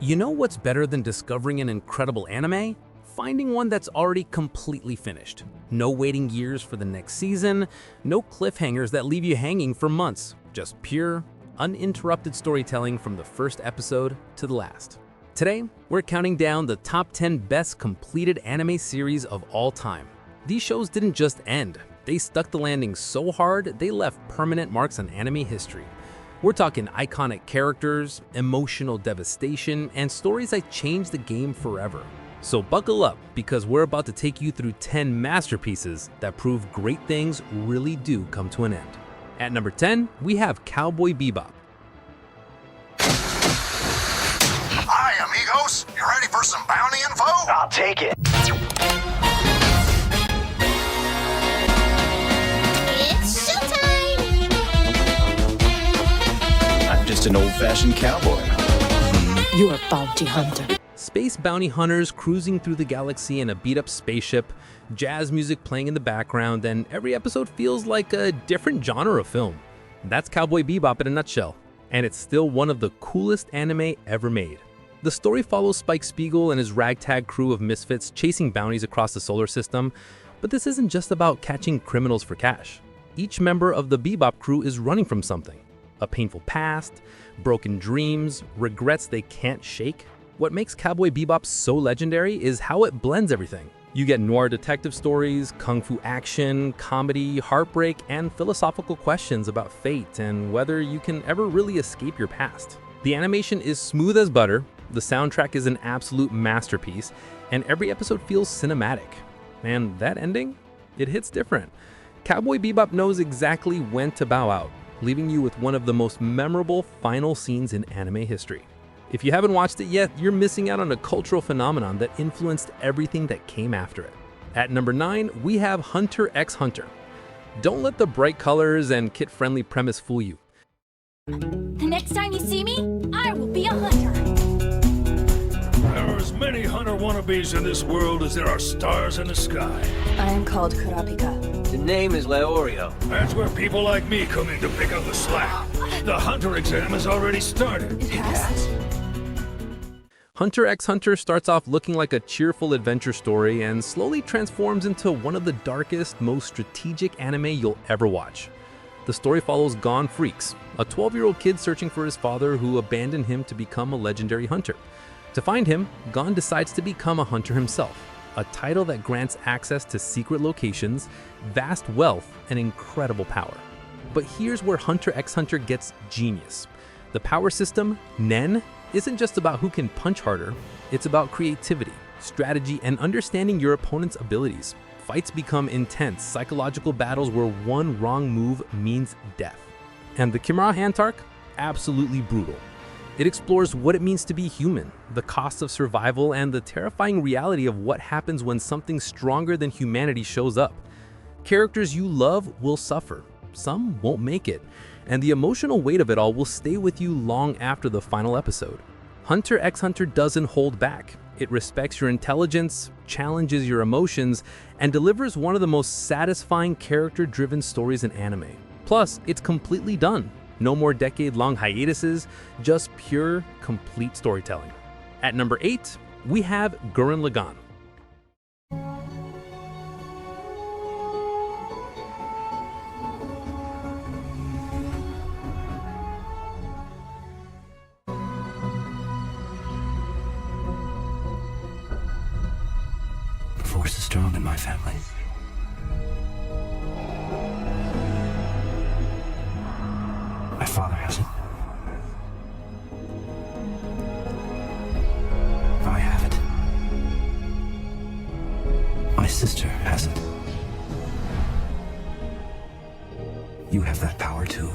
You know what's better than discovering an incredible anime? Finding one that's already completely finished. No waiting years for the next season, no cliffhangers that leave you hanging for months. Just pure, uninterrupted storytelling from the first episode to the last. Today, we're counting down the top 10 best completed anime series of all time. These shows didn't just end, they stuck the landing so hard they left permanent marks on anime history. We're talking iconic characters, emotional devastation, and stories that changed the game forever. So buckle up, because we're about to take you through 10 masterpieces that prove great things really do come to an end. At number 10, we have Cowboy Bebop. Hi, amigos. You ready for some bounty info? I'll take it. It's showtime! I'm just an old-fashioned cowboy. You're a bounty hunter. Space bounty hunters cruising through the galaxy in a beat-up spaceship, jazz music playing in the background, and every episode feels like a different genre of film. That's Cowboy Bebop in a nutshell, and it's still one of the coolest anime ever made. The story follows Spike Spiegel and his ragtag crew of misfits chasing bounties across the solar system, but this isn't just about catching criminals for cash. Each member of the Bebop crew is running from something. A painful past, broken dreams, regrets they can't shake. What makes Cowboy Bebop so legendary is how it blends everything. You get noir detective stories, kung fu action, comedy, heartbreak, and philosophical questions about fate and whether you can ever really escape your past. The animation is smooth as butter, the soundtrack is an absolute masterpiece, and every episode feels cinematic. And that ending? It hits different. Cowboy Bebop knows exactly when to bow out, leaving you with one of the most memorable final scenes in anime history. If you haven't watched it yet, you're missing out on a cultural phenomenon that influenced everything that came after it. At number 9, we have Hunter x Hunter. Don't let the bright colors and kid-friendly premise fool you. The next time you see me, I will be a hunter. There are as many hunter wannabes in this world as there are stars in the sky. I am called Kurapika. The name is Leorio. That's where people like me come in to pick up the slack. The hunter exam has already started. It has? Hunter x Hunter starts off looking like a cheerful adventure story and slowly transforms into one of the darkest, most strategic anime you'll ever watch. The story follows Gon Freaks, a 12-year-old kid searching for his father who abandoned him to become a legendary hunter. To find him, Gon decides to become a hunter himself, a title that grants access to secret locations, vast wealth, and incredible power. But here's where Hunter x Hunter gets genius. The power system, Nen, isn't just about who can punch harder, it's about creativity, strategy, and understanding your opponent's abilities. Fights become intense, psychological battles where one wrong move means death. And the Kimura Hand arc? Absolutely brutal. It explores what it means to be human, the cost of survival, and the terrifying reality of what happens when something stronger than humanity shows up. Characters you love will suffer, some won't make it, and the emotional weight of it all will stay with you long after the final episode. Hunter x Hunter doesn't hold back. It respects your intelligence, challenges your emotions, and delivers one of the most satisfying character-driven stories in anime. Plus, it's completely done. No more decade-long hiatuses, just pure, complete storytelling. At number 8, we have Gurren Lagann. The force is strong in my family. My father has it. I have it. My sister has it. You have that power too.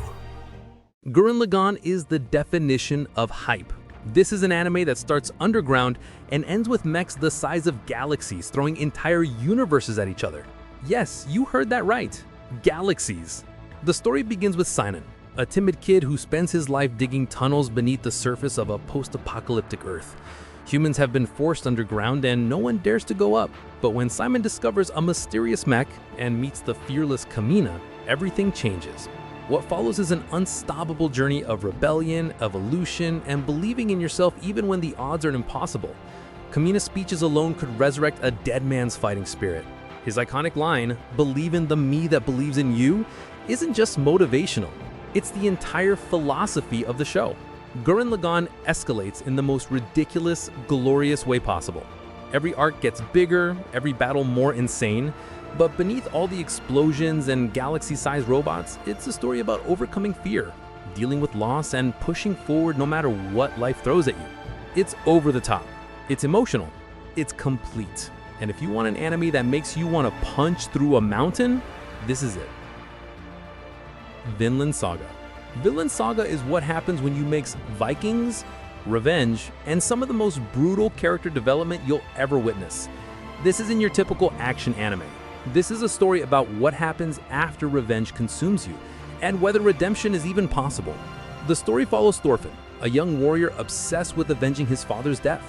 Gurren Lagann is the definition of hype. This is an anime that starts underground and ends with mechs the size of galaxies throwing entire universes at each other. Yes, you heard that right. Galaxies. The story begins with Simon, a timid kid who spends his life digging tunnels beneath the surface of a post-apocalyptic Earth. Humans have been forced underground and no one dares to go up. But when Simon discovers a mysterious mech and meets the fearless Kamina, everything changes. What follows is an unstoppable journey of rebellion, evolution, and believing in yourself even when the odds are impossible. Kamina's speeches alone could resurrect a dead man's fighting spirit. His iconic line, "Believe in the me that believes in you," isn't just motivational. It's the entire philosophy of the show. Gurren Lagann escalates in the most ridiculous, glorious way possible. Every arc gets bigger, every battle more insane, but beneath all the explosions and galaxy-sized robots, it's a story about overcoming fear, dealing with loss, and pushing forward no matter what life throws at you. It's over the top, it's emotional, it's complete. And if you want an anime that makes you want to punch through a mountain, this is it. Vinland Saga. Vinland Saga is what happens when you mix Vikings, revenge, and some of the most brutal character development you'll ever witness. This isn't your typical action anime. This is a story about what happens after revenge consumes you, and whether redemption is even possible. The story follows Thorfinn, a young warrior obsessed with avenging his father's death.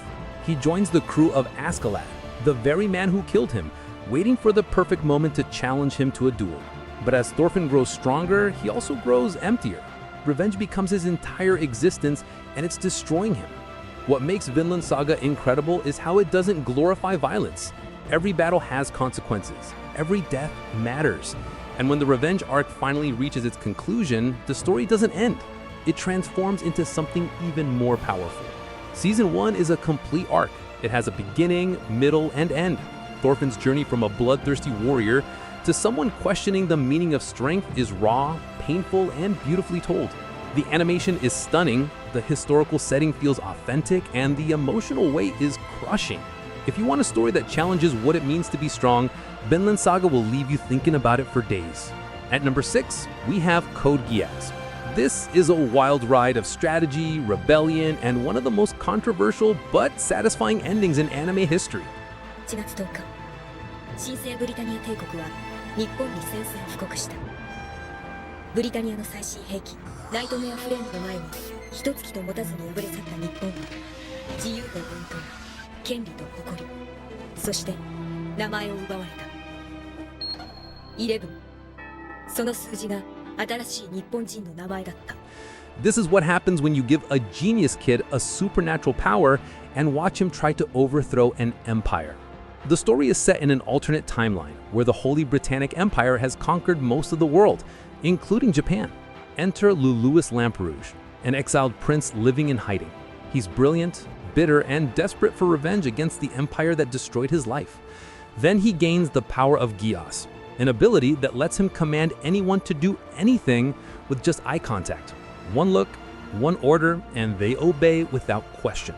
He joins the crew of Askeladd, the very man who killed him, waiting for the perfect moment to challenge him to a duel. But as Thorfinn grows stronger, he also grows emptier. Revenge becomes his entire existence, and it's destroying him. What makes Vinland Saga incredible is how it doesn't glorify violence. Every battle has consequences. Every death matters. And when the revenge arc finally reaches its conclusion, the story doesn't end. It transforms into something even more powerful. Season 1 is a complete arc. It has a beginning, middle, and end. Thorfinn's journey from a bloodthirsty warrior to someone questioning the meaning of strength is raw, painful, and beautifully told. The animation is stunning, the historical setting feels authentic, and the emotional weight is crushing. If you want a story that challenges what it means to be strong, Vinland Saga will leave you thinking about it for days. At number 6, we have Code Geass. This is a wild ride of strategy, rebellion, and one of the most controversial but satisfying endings in anime history. 1月10日、新生ブリタニア帝国は日本に宣戦布告した。ブリタニアの最新兵器ナイトメアフレームの前に一月と持たずに敗れ去った日本は自由と伝統、権利と誇り、そして名前を奪われた。11、その数字が新しい日本人の名前だった。This is what happens when you give a genius kid a supernatural power and watch him try to overthrow an empire. The story is set in an alternate timeline where the Holy Britannic Empire has conquered most of the world, including Japan. Enter Luluus Lamperouge, an exiled prince living in hiding. He's brilliant, bitter, and desperate for revenge against the empire that destroyed his life. Then he gains the power of Geass, an ability that lets him command anyone to do anything with just eye contact. One look, one order, and they obey without question.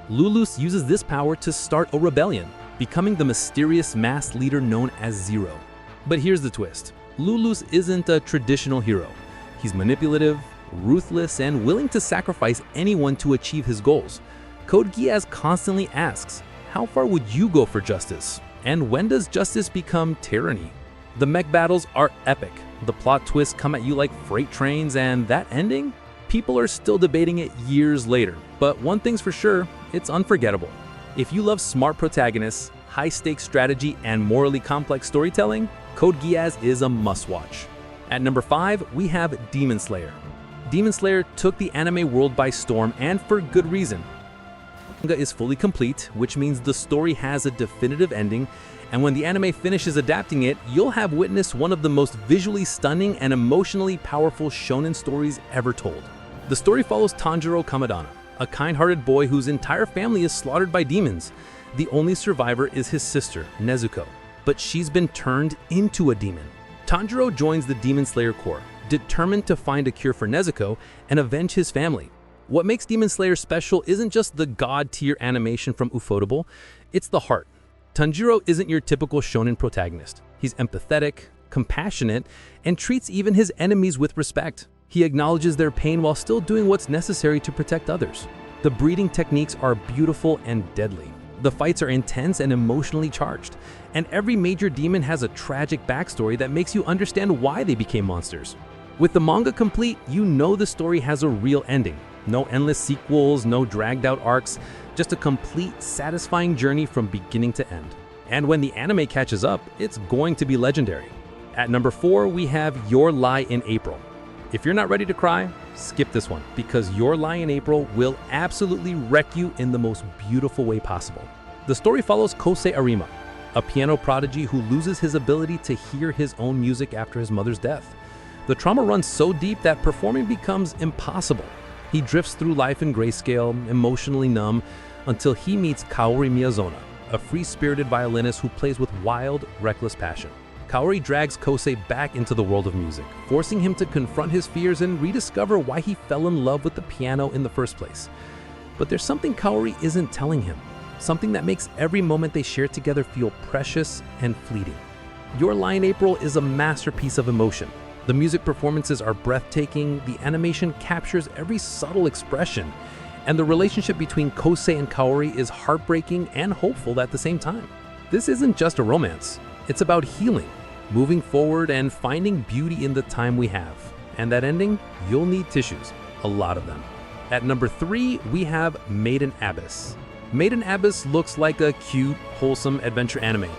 Luluus uses this power to start a rebellion, becoming the mysterious mass leader known as Zero. But here's the twist. Luluus isn't a traditional hero. He's manipulative, ruthless, and willing to sacrifice anyone to achieve his goals. Code Geass constantly asks, how far would you go for justice? And when does justice become tyranny? The mech battles are epic. The plot twists come at you like freight trains, and that ending? People are still debating it years later, but one thing's for sure, it's unforgettable. If you love smart protagonists, high-stakes strategy, and morally complex storytelling, Code Geass is a must-watch. At number 5, we have Demon Slayer. Demon Slayer took the anime world by storm, and for good reason. The manga is fully complete, which means the story has a definitive ending, and when the anime finishes adapting it, you'll have witnessed one of the most visually stunning and emotionally powerful shonen stories ever told. The story follows Tanjiro Kamadana, a kind-hearted boy whose entire family is slaughtered by demons. The only survivor is his sister, Nezuko, but she's been turned into a demon. Tanjiro joins the Demon Slayer Corps, determined to find a cure for Nezuko and avenge his family. What makes Demon Slayer special isn't just the god-tier animation from Ufotable, it's the heart. Tanjiro isn't your typical shonen protagonist. He's empathetic, compassionate, and treats even his enemies with respect. He acknowledges their pain while still doing what's necessary to protect others. The breeding techniques are beautiful and deadly. The fights are intense and emotionally charged, and every major demon has a tragic backstory that makes you understand why they became monsters. With the manga complete, you know the story has a real ending. No endless sequels, no dragged out arcs, just a complete, satisfying journey from beginning to end. And when the anime catches up, it's going to be legendary. At number 4, we have Your Lie in April. If you're not ready to cry, skip this one, because Your Lie in April will absolutely wreck you in the most beautiful way possible. The story follows Kosei Arima, a piano prodigy who loses his ability to hear his own music after his mother's death. The trauma runs so deep that performing becomes impossible. He drifts through life in grayscale, emotionally numb, until he meets Kaori Miyazona, a free-spirited violinist who plays with wild, reckless passion. Kaori drags Kosei back into the world of music, forcing him to confront his fears and rediscover why he fell in love with the piano in the first place. But there's something Kaori isn't telling him, something that makes every moment they share together feel precious and fleeting. Your Lie in April is a masterpiece of emotion. The music performances are breathtaking, the animation captures every subtle expression, and the relationship between Kosei and Kaori is heartbreaking and hopeful at the same time. This isn't just a romance, it's about healing, moving forward, and finding beauty in the time we have. And that ending, you'll need tissues, a lot of them. At number 3, we have Made in Abyss. Made in Abyss looks like a cute, wholesome adventure anime.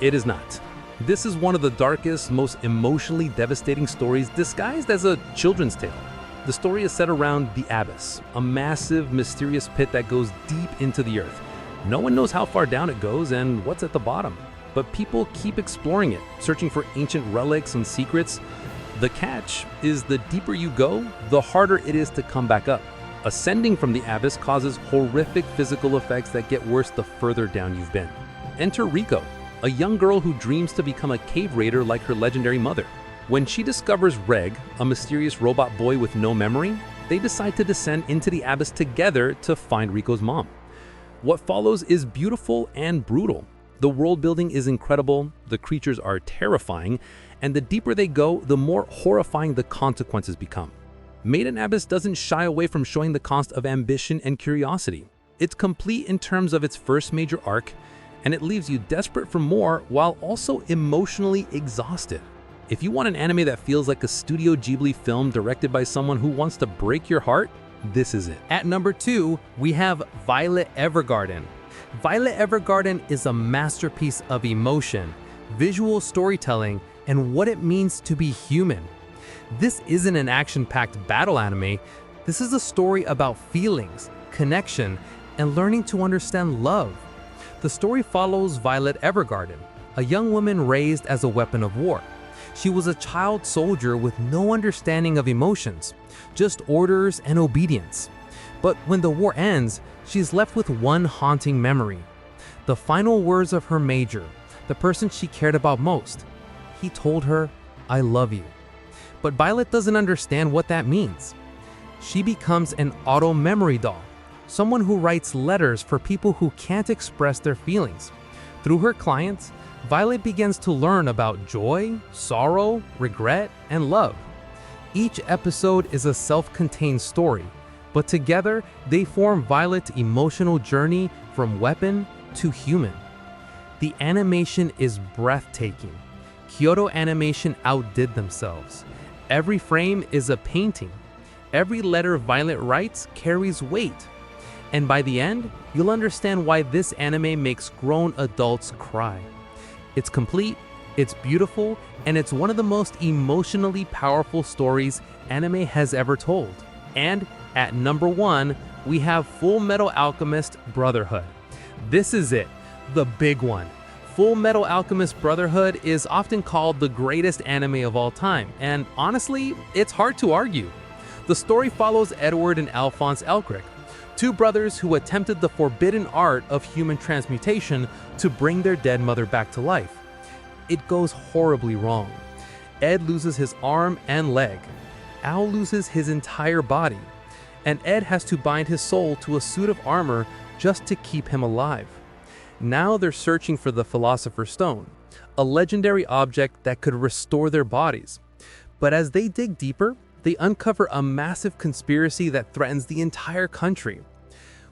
It is not. This is one of the darkest, most emotionally devastating stories disguised as a children's tale. The story is set around the Abyss, a massive, mysterious pit that goes deep into the earth. No one knows how far down it goes and what's at the bottom, but people keep exploring it, searching for ancient relics and secrets. The catch is the deeper you go, the harder it is to come back up. Ascending from the abyss causes horrific physical effects that get worse the further down you've been. Enter Riko, a young girl who dreams to become a cave raider like her legendary mother. When she discovers Reg, a mysterious robot boy with no memory, they decide to descend into the abyss together to find Riko's mom. What follows is beautiful and brutal. The world building is incredible, the creatures are terrifying, and the deeper they go, the more horrifying the consequences become. Made in Abyss doesn't shy away from showing the cost of ambition and curiosity. It's complete in terms of its first major arc, and it leaves you desperate for more while also emotionally exhausted. If you want an anime that feels like a Studio Ghibli film directed by someone who wants to break your heart, this is it. At number 2, we have Violet Evergarden. Violet Evergarden is a masterpiece of emotion, visual storytelling, and what it means to be human. This isn't an action-packed battle anime. This is a story about feelings, connection, and learning to understand love. The story follows Violet Evergarden, a young woman raised as a weapon of war. She was a child soldier with no understanding of emotions, just orders and obedience. But when the war ends, she's left with one haunting memory. The final words of her major, the person she cared about most. He told her, "I love you." But Violet doesn't understand what that means. She becomes an auto-memory doll, someone who writes letters for people who can't express their feelings. Through her clients, Violet begins to learn about joy, sorrow, regret, and love. Each episode is a self-contained story, but together they form Violet's emotional journey from weapon to human. The animation is breathtaking. Kyoto Animation outdid themselves. Every frame is a painting. Every letter Violet writes carries weight. And by the end, you'll understand why this anime makes grown adults cry. It's complete, it's beautiful, and it's one of the most emotionally powerful stories anime has ever told. And at number 1, we have Full Metal Alchemist Brotherhood. This is it, the big one. Full Metal Alchemist Brotherhood is often called the greatest anime of all time, and honestly, it's hard to argue. The story follows Edward and Alphonse Elric, two brothers who attempted the forbidden art of human transmutation to bring their dead mother back to life. It goes horribly wrong. Ed loses his arm and leg. Al loses his entire body, and Ed has to bind his soul to a suit of armor just to keep him alive. Now they're searching for the Philosopher's Stone, a legendary object that could restore their bodies. But as they dig deeper, they uncover a massive conspiracy that threatens the entire country.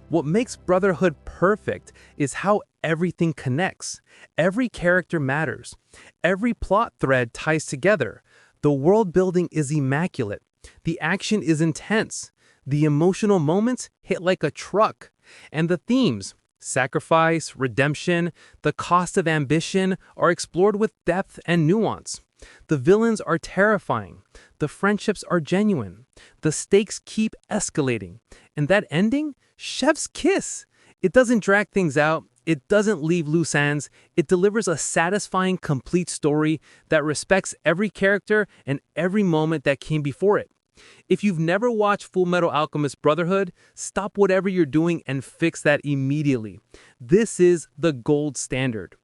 What makes Brotherhood perfect is how everything connects. Every character matters. Every plot thread ties together. The world building is immaculate. The action is intense. The emotional moments hit like a truck. And the themes, Sacrifice, redemption, the cost of ambition are explored with depth and nuance. The villains are terrifying. The friendships are genuine. The stakes keep escalating. And that ending? Chef's kiss. It doesn't drag things out. It doesn't leave loose ends. It delivers a satisfying, complete story that respects every character and every moment that came before it. If you've never watched Fullmetal Alchemist Brotherhood, stop whatever you're doing and fix that immediately. This is the gold standard.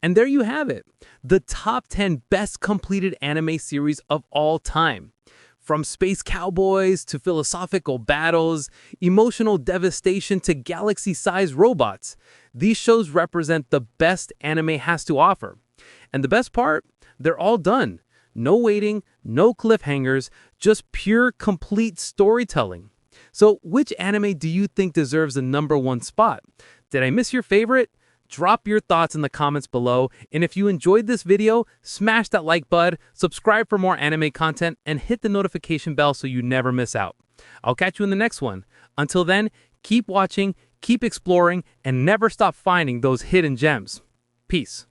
And there you have it, the top 10 best completed anime series of all time. From space cowboys to philosophical battles, emotional devastation to galaxy-sized robots, these shows represent the best anime has to offer. And the best part? They're all done. No waiting, no cliffhangers, just pure, complete storytelling. So which anime do you think deserves the #1 spot? Did I miss your favorite? Drop your thoughts in the comments below, and if you enjoyed this video, smash that like button, subscribe for more anime content, and hit the notification bell so you never miss out. I'll catch you in the next one. Until then, keep watching, keep exploring, and never stop finding those hidden gems. Peace.